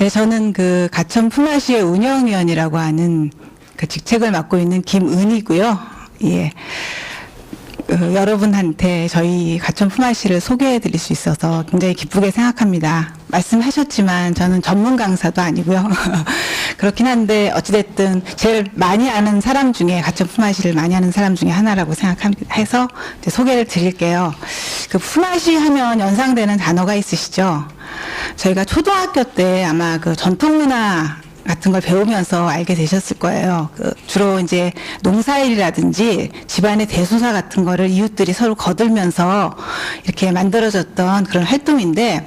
네, 저는 그 가천 품앗이의 운영위원이라고 하는 그 직책을 맡고 있는 김은이고요. 예. 여러분한테 저희 가천 품앗이를 소개해 드릴 수 있어서 굉장히 기쁘게 생각합니다. 말씀하셨지만 저는 전문 강사도 아니고요. 그렇긴 한데 어찌됐든 제일 많이 아는 사람 중에 가천 품앗이를 많이 아는 사람 중에 하나라고 생각해서 이제 소개를 드릴게요. 그 품앗이 하면 연상되는 단어가 있으시죠? 저희가 초등학교 때 아마 그 전통문화 같은 걸 배우면서 알게 되셨을 거예요. 주로 이제 농사일이라든지 집안의 대소사 같은 거를 이웃들이 서로 거들면서 이렇게 만들어졌던 그런 활동인데,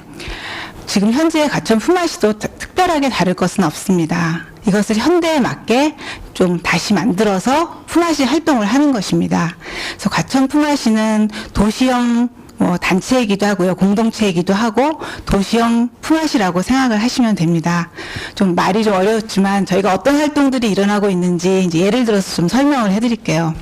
지금 현재 가천 품앗이도 특별하게 다를 것은 없습니다. 이것을 현대에 맞게 좀 다시 만들어서 품앗이 활동을 하는 것입니다. 그래서 가천 품앗이는 도시형 단체이기도 하고요, 공동체이기도 하고 도시형 품앗이라고 생각을 하시면 됩니다. 좀 말이 좀 어려웠지만 저희가 어떤 활동들이 일어나고 있는지 이제 예를 들어서 좀 설명을 해드릴게요.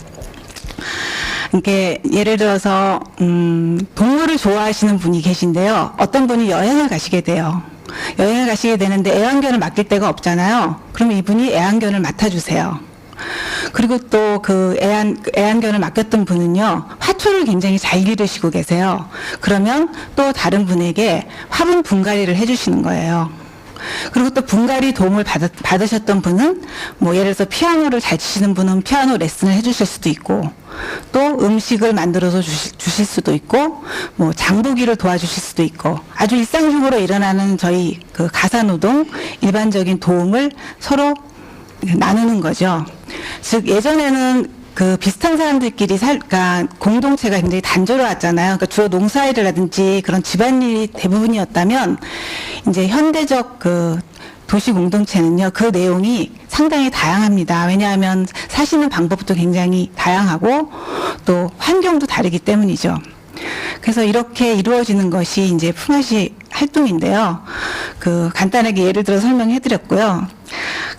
이렇게 예를 들어서 동물을 좋아하시는 분이 계신데요. 어떤 분이 여행을 가시게 돼요. 여행을 가시게 되는데 애완견을 맡길 데가 없잖아요. 그러면 이분이 애완견을 맡아주세요. 그리고 또 그 애완견을 맡겼던 분은요, 화초를 굉장히 잘 기르시고 계세요. 그러면 또 다른 분에게 화분 분갈이를 해주시는 거예요. 그리고 또 분갈이 도움을 받으셨던 분은 뭐 예를 들어서 피아노를 잘 치시는 분은 피아노 레슨을 해주실 수도 있고, 또 음식을 만들어서 주실 수도 있고, 뭐 장보기를 도와주실 수도 있고, 아주 일상적으로 일어나는 저희 그 가사노동, 일반적인 도움을 서로 나누는 거죠. 즉 예전에는 그 비슷한 사람들끼리 그러니까 공동체가 굉장히 단조로웠잖아요. 그러니까 주로 농사일이라든지 그런 집안일이 대부분이었다면, 이제 현대적 그 도시 공동체는요, 그 내용이 상당히 다양합니다. 왜냐하면 사시는 방법도 굉장히 다양하고 또 환경도 다르기 때문이죠. 그래서 이렇게 이루어지는 것이 이제 품앗이 활동인데요. 그 간단하게 예를 들어 설명해 드렸고요.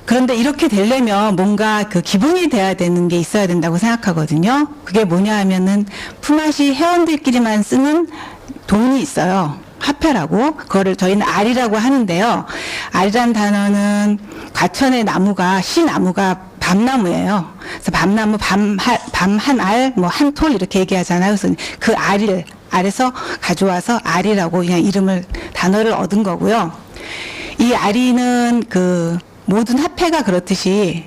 그런데 이렇게 되려면 뭔가 그 기본이 돼야 되는 게 있어야 된다고 생각하거든요. 그게 뭐냐 하면은 품앗이 회원들끼리만 쓰는 돈이 있어요. 화폐라고. 그거를 저희는 알이라고 하는데요. 알이란 단어는 과천의 나무가, 시나무가 밤나무예요. 그래서 밤나무, 밤 한 알, 뭐 한 톨 이렇게 얘기하잖아요. 그래서 그 알에서 가져와서 알이라고 그냥 단어를 얻은 거고요. 이 알이는 그 모든 화폐가 그렇듯이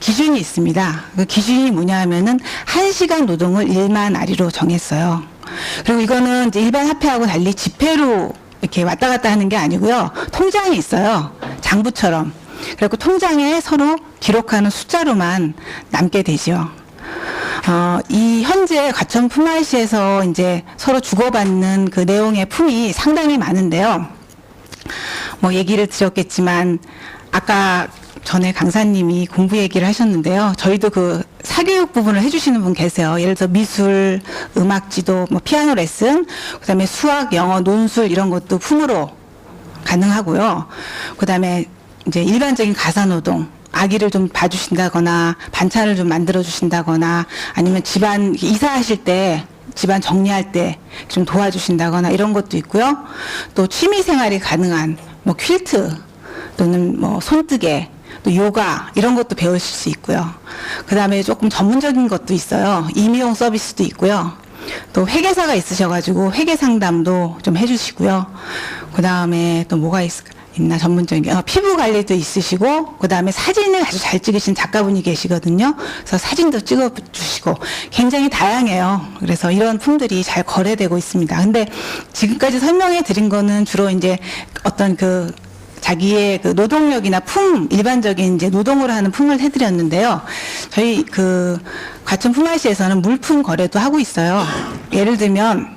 기준이 있습니다. 그 기준이 뭐냐 하면은 1시간 노동을 1만 알이로 정했어요. 그리고 이거는 이제 일반 화폐하고 달리 지폐로 이렇게 왔다 갔다 하는 게 아니고요. 통장이 있어요. 장부처럼. 그리고 통장에 서로 기록하는 숫자로만 남게 되죠. 이 현재 가천 품앗이에서 이제 서로 주고받는 그 내용의 품이 상당히 많은데요. 뭐 얘기를 드렸겠지만 아까 전에 강사님이 공부 얘기를 하셨는데요. 저희도 그 사교육 부분을 해주시는 분 계세요. 예를 들어 미술, 음악 지도, 뭐 피아노 레슨, 그다음에 수학, 영어, 논술 이런 것도 품으로 가능하고요. 그다음에 이제 일반적인 가사노동, 아기를 좀 봐주신다거나 반찬을 좀 만들어 주신다거나, 아니면 집안 이사하실 때 집안 정리할 때 좀 도와주신다거나 이런 것도 있고요. 또 취미 생활이 가능한 뭐 퀼트 또는 뭐 손뜨개, 또 요가 이런 것도 배우실 수 있고요. 그 다음에 조금 전문적인 것도 있어요. 임의용 서비스도 있고요. 또 회계사가 있으셔가지고 회계 상담도 좀 해주시고요. 그 다음에 또 뭐가 있나 전문적인 게 피부 관리도 있으시고, 그 다음에 사진을 아주 잘 찍으신 작가분이 계시거든요. 그래서 사진도 찍어주시고 굉장히 다양해요. 그래서 이런 품들이 잘 거래되고 있습니다. 근데 지금까지 설명해 드린 거는 주로 이제 어떤 그 자기의 그 노동력이나 품, 일반적인 이제 노동으로 하는 품을 해드렸는데요. 저희 그 가천 품앗이에서는 물품 거래도 하고 있어요. 예를 들면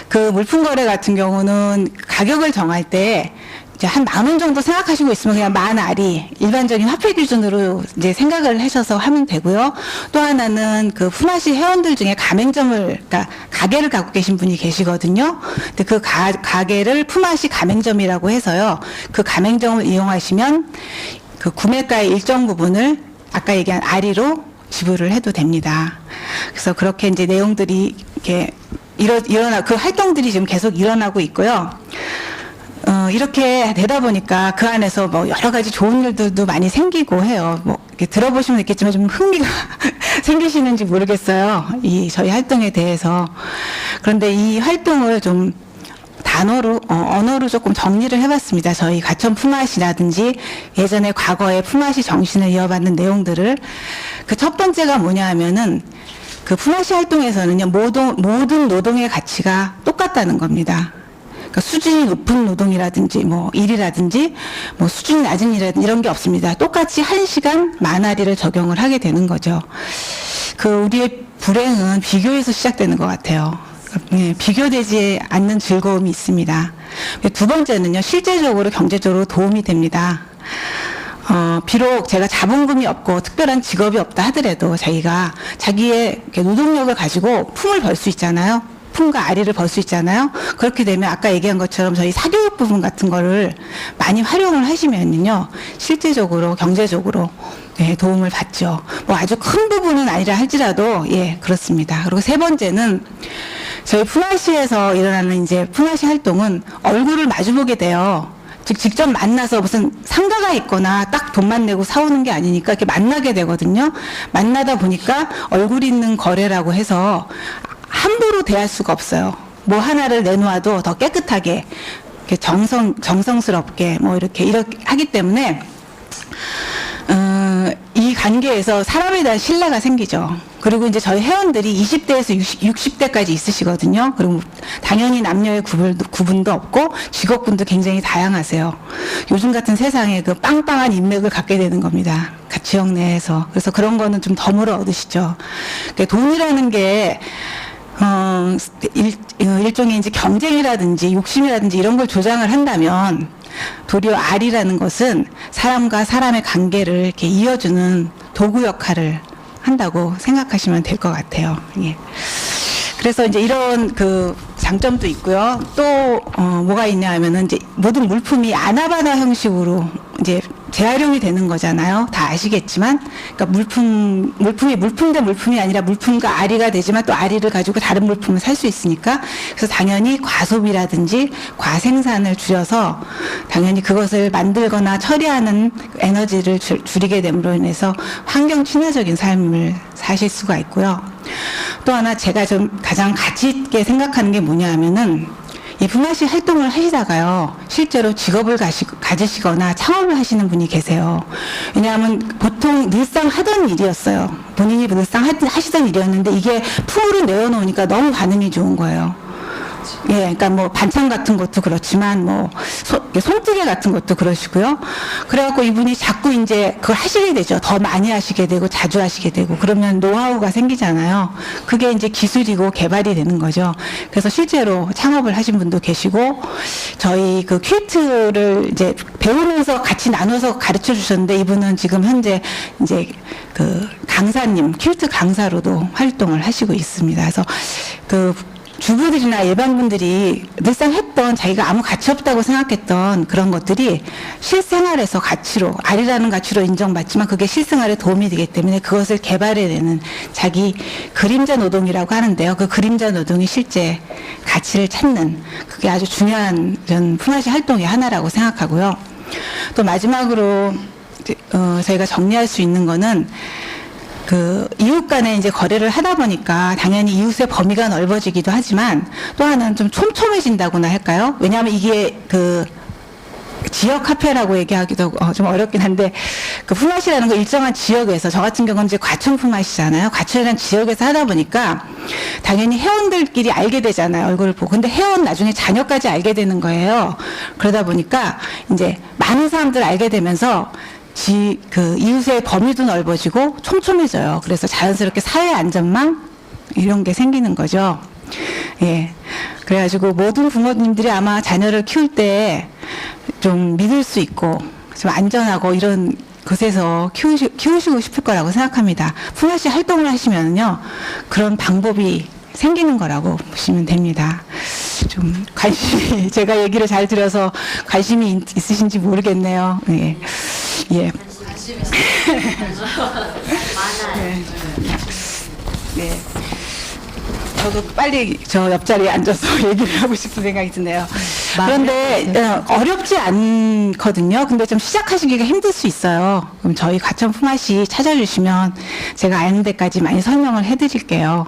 그 물품 거래 같은 경우는 가격을 정할 때 이제 한 10,000원 정도 생각하시고 있으면 그냥 10,000알이 일반적인 화폐 기준으로 이제 생각을 하셔서 하면 되고요. 또 하나는 그 품앗이 회원들 중에 그러니까 가게를 갖고 계신 분이 계시거든요. 근데 그 가게를 품앗이 가맹점이라고 해서요. 그 가맹점을 이용하시면 그 구매가의 일정 부분을 아까 얘기한 알이로 지불을 해도 됩니다. 그래서 그렇게 이제 내용들이 이렇게 그 활동들이 지금 계속 일어나고 있고요. 이렇게 되다 보니까 그 안에서 뭐 여러 가지 좋은 일들도 많이 생기고 해요. 뭐 이렇게 들어보시면 있겠지만 좀 흥미가 생기시는지 모르겠어요. 이 저희 활동에 대해서. 그런데 이 활동을 좀 단어로, 언어로 조금 정리를 해봤습니다. 저희 가천 품앗이라든지 예전에 과거에 품앗이 정신을 이어받는 내용들을. 그 첫 번째가 뭐냐 하면은 그 품앗이 활동에서는요, 모든 노동의 가치가 똑같다는 겁니다. 그러니까 수준이 높은 노동이라든지 뭐 일이라든지 뭐 수준이 낮은 일이라든지 이런 게 없습니다. 똑같이 1시간 만아리를 적용을 하게 되는 거죠. 그 우리의 불행은 비교에서 시작되는 것 같아요. 네, 비교되지 않는 즐거움이 있습니다. 두 번째는요, 실제적으로 경제적으로 도움이 됩니다. 비록 제가 자본금이 없고 특별한 직업이 없다 하더라도 자기가 자기의 노동력을 가지고 품을 벌 수 있잖아요. 품과 아리를 벌 수 있잖아요. 그렇게 되면 아까 얘기한 것처럼 저희 사교육 부분 같은 거를 많이 활용을 하시면요, 실제적으로 경제적으로 도움을 받죠. 뭐 아주 큰 부분은 아니라 할지라도 그렇습니다. 그리고 세 번째는 저희 품앗이에서 일어나는 이제 품앗이 활동은 얼굴을 마주보게 돼요. 즉 직접 만나서 무슨 상가가 있거나 딱 돈만 내고 사오는 게 아니니까 이렇게 만나게 되거든요. 만나다 보니까 얼굴 있는 거래라고 해서 함부로 대할 수가 없어요. 뭐 하나를 내놓아도 더 깨끗하게, 이렇게 정성스럽게 뭐 이렇게 하기 때문에 이 관계에서 사람에 대한 신뢰가 생기죠. 그리고 이제 저희 회원들이 20대에서 60대까지 있으시거든요. 그리고 당연히 남녀의 구분도 없고 직업군도 굉장히 다양하세요. 요즘 같은 세상에 그 빵빵한 인맥을 갖게 되는 겁니다. 지역 내에서. 그래서 그런 거는 좀 덤으로 얻으시죠. 그러니까 돈이라는 게 일종의 이제 경쟁이라든지 욕심이라든지 이런 걸 조장을 한다면, 도리어 알이라는 것은 사람과 사람의 관계를 이렇게 이어주는 도구 역할을 한다고 생각하시면 될 것 같아요. 예. 그래서 이제 이런 그 장점도 있고요. 또 뭐가 있냐 하면은 이제 모든 물품이 아나바나 형식으로 이제 재활용이 되는 거잖아요. 다 아시겠지만, 그러니까 물품이 물품 대 물품이 아니라 물품과 아리가 되지만 또 아리를 가지고 다른 물품을 살 수 있으니까, 그래서 당연히 과소비라든지 과생산을 줄여서 당연히 그것을 만들거나 처리하는 에너지를 줄이게 됨으로 인해서 환경 친화적인 삶을 사실 수가 있고요. 또 하나 제가 좀 가장 가치 있게 생각하는 게 뭐냐 하면은, 이 품앗이 활동을 하시다가요, 실제로 직업을 가지시거나 창업을 하시는 분이 계세요. 왜냐하면 보통 늘상 하던 일이었어요. 본인이 늘상 하시던 일이었는데 이게 품으로 내어놓으니까 너무 반응이 좋은 거예요. 예, 그러니까 뭐 반찬 같은 것도 그렇지만 뭐 손뜨개 같은 것도 그러시고요. 그래갖고 이분이 자꾸 이제 그걸 하시게 되죠. 더 많이 하시게 되고 자주 하시게 되고, 그러면 노하우가 생기잖아요. 그게 이제 기술이고 개발이 되는 거죠. 그래서 실제로 창업을 하신 분도 계시고, 저희 그 퀼트를 이제 배우면서 같이 나눠서 가르쳐 주셨는데, 이분은 지금 현재 이제 그 강사님, 퀼트 강사로도 활동을 하시고 있습니다. 그래서 그 주부들이나 일반분들이 늘상 했던, 자기가 아무 가치 없다고 생각했던 그런 것들이 실생활에서 가치로, 알이라는 가치로 인정받지만 그게 실생활에 도움이 되기 때문에 그것을 개발해내는 자기 그림자 노동이라고 하는데요. 그 그림자 노동이 실제 가치를 찾는, 그게 아주 중요한 품앗이 활동의 하나라고 생각하고요. 또 마지막으로 저희가 정리할 수 있는 거는, 그 이웃 간에 이제 거래를 하다 보니까 당연히 이웃의 범위가 넓어지기도 하지만, 또 하나는 좀 촘촘해진다고나 할까요? 왜냐하면 이게 그 지역 카페라고 얘기하기도 좀 어렵긴 한데, 그 품앗이라는 거 일정한 지역에서, 저 같은 경우는 이제 과천 품앗이잖아요. 과천이라는 지역에서 하다 보니까 당연히 회원들끼리 알게 되잖아요. 얼굴을 보고. 근데 회원 나중에 자녀까지 알게 되는 거예요. 그러다 보니까 이제 많은 사람들 알게 되면서 그 이웃의 범위도 넓어지고 촘촘해져요. 그래서 자연스럽게 사회 안전망 이런 게 생기는 거죠. 예. 그래가지고 모든 부모님들이 아마 자녀를 키울 때 좀 믿을 수 있고 좀 안전하고 이런 곳에서 키우시고 싶을 거라고 생각합니다. 품앗이 활동을 하시면요, 그런 방법이 생기는 거라고 보시면 됩니다. 좀 관심이, 제가 얘기를 잘 들어서 관심이 있으신지 모르겠네요. 예. 예. 관심 있어요. 많아요. 네. 저도 빨리 저 옆자리에 앉아서 얘기를 하고 싶은 생각이 드네요. 그런데 어렵지 않거든요. 근데 좀 시작하시기가 힘들 수 있어요. 그럼 저희 과천 품앗이 찾아주시면 제가 아는 데까지 많이 설명을 해드릴게요.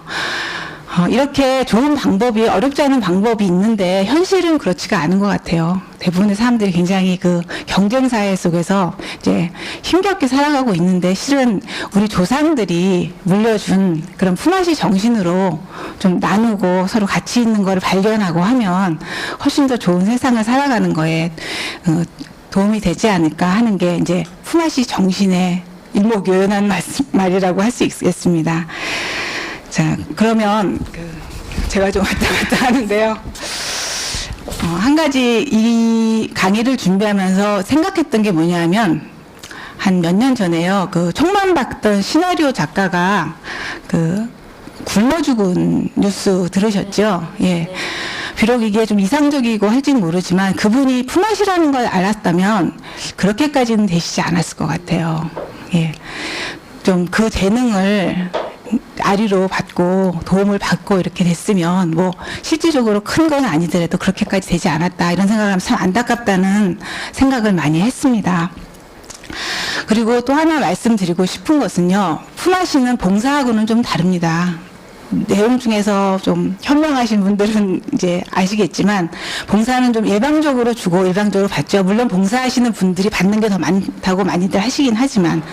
이렇게 좋은 방법이, 어렵지 않은 방법이 있는데 현실은 그렇지가 않은 것 같아요. 대부분의 사람들이 굉장히 그 경쟁사회 속에서 이제 힘겹게 살아가고 있는데, 실은 우리 조상들이 물려준 그런 품앗이 정신으로 좀 나누고 서로 가치 있는 거를 발견하고 하면 훨씬 더 좋은 세상을 살아가는 거에 도움이 되지 않을까 하는 게 이제 품앗이 정신의 일목요연한 말이라고 할 수 있겠습니다. 자, 그러면 제가 좀 왔다 갔다 하는데요. 한 가지 이 강의를 준비하면서 생각했던 게 뭐냐면, 한 몇 년 전에요. 그 총만 봤던 시나리오 작가가 굶어 죽은 뉴스 들으셨죠? 예. 비록 이게 좀 이상적이고 할지는 모르지만 그분이 품앗이라는 걸 알았다면 그렇게까지는 되시지 않았을 것 같아요. 예. 좀 그 재능을 아리로 받고 도움을 받고 이렇게 됐으면 뭐 실질적으로 큰 건 아니더라도 그렇게까지 되지 않았다, 이런 생각을 하면 참 안타깝다는 생각을 많이 했습니다. 그리고 또 하나 말씀드리고 싶은 것은요, 품앗이는 봉사하고는 좀 다릅니다. 내용 중에서 좀 현명하신 분들은 이제 아시겠지만, 봉사는 좀 예방적으로 주고 일방적으로 받죠. 물론 봉사하시는 분들이 받는 게 더 많다고 많이들 하시긴 하지만,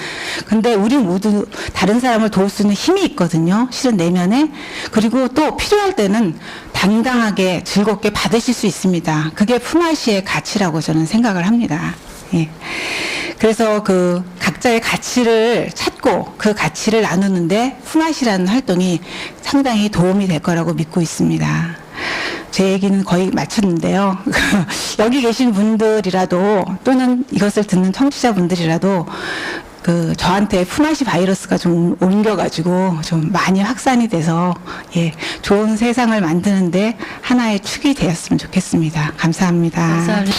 근데 우리 모두 다른 사람을 도울 수 있는 힘이 있거든요, 실은 내면에. 그리고 또 필요할 때는 당당하게 즐겁게 받으실 수 있습니다. 그게 품앗이의 가치라고 저는 생각을 합니다. 예. 그래서 그 각자의 가치를 찾고 그 가치를 나누는데 품앗이라는 활동이 상당히 도움이 될 거라고 믿고 있습니다. 제 얘기는 거의 마쳤는데요. 여기 계신 분들이라도, 또는 이것을 듣는 청취자분들이라도 저한테 품앗이 바이러스가 좀 옮겨가지고 좀 많이 확산이 돼서, 예, 좋은 세상을 만드는데 하나의 축이 되었으면 좋겠습니다. 감사합니다. 감사합니다.